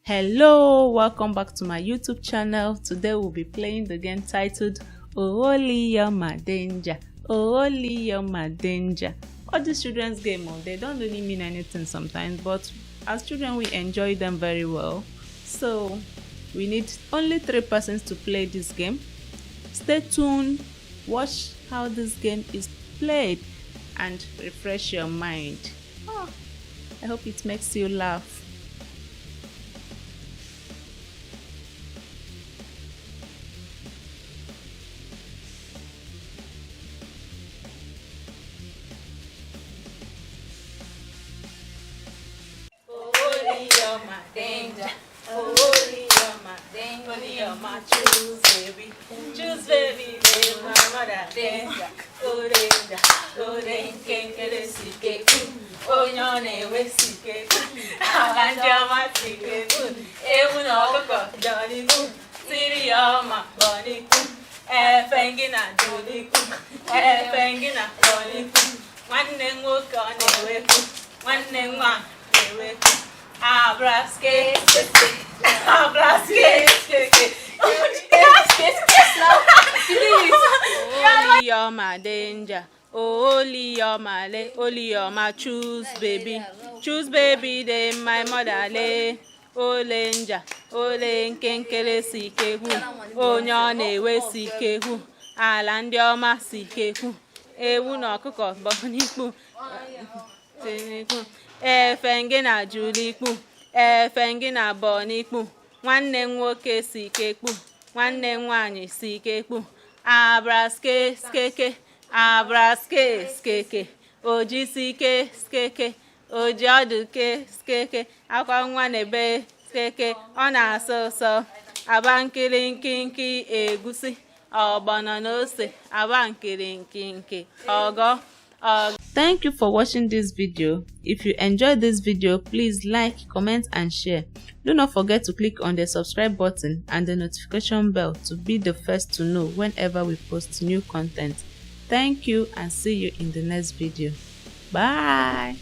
Hello, welcome back to my YouTube channel. Today we'll be playing the game titled Oholiyoma Danger. Oholiyoma Danger. All these children's games, they don't really mean anything sometimes, but as children we enjoy them very well. So we need only 3 persons to play this game. Stay tuned, watch how this game is played and refresh your mind. I hope it makes you laugh. Oholiyoma danger. Oholiyoma danger. Oholiyoma choose baby. Choose baby, baby, my mother danger. Oh danger. Oh danger. Kenkele sike. Oh nyone we sike. Alanjama sike. Ewu no koko joni ku. Siriyoma boni ku. Efengina joni ku. Efengina boni ku. Nwanne nwoke ọ na-ewe ku. Nwanne nwa na-ewe ku. Abraske, abraske, Oholiyoma danger. Oholiyoma le, Oholiyoma choose baby. Choose baby, they my mother le. Olenja, olenkenkele sikehu. Onyone we sikehu. Ala ndị ọma sikehu. Ewu na ọkụkọ bọnikpu. Efengina julikpu. Efengina bonikpu. Nwanne nwoke sikekpu. Nwanne nwanyị sikekpu. Abraske skeke. Abraske skeke. Oji sike skeke. Oji ọdụke skeke. Akwa nwa nebe skeke. Ọ na-asọ ụsọ. Aba nkirinkiriki egusi. Ọgbọnọ na ose. Aba nkirinkiriki ọgọ. Thank you for watching this video. If you enjoyed this video, please like, comment and share. Do not forget to click on the subscribe button and the notification bell to be the first to know whenever we post new content. Thank you and see you in the next video. Bye.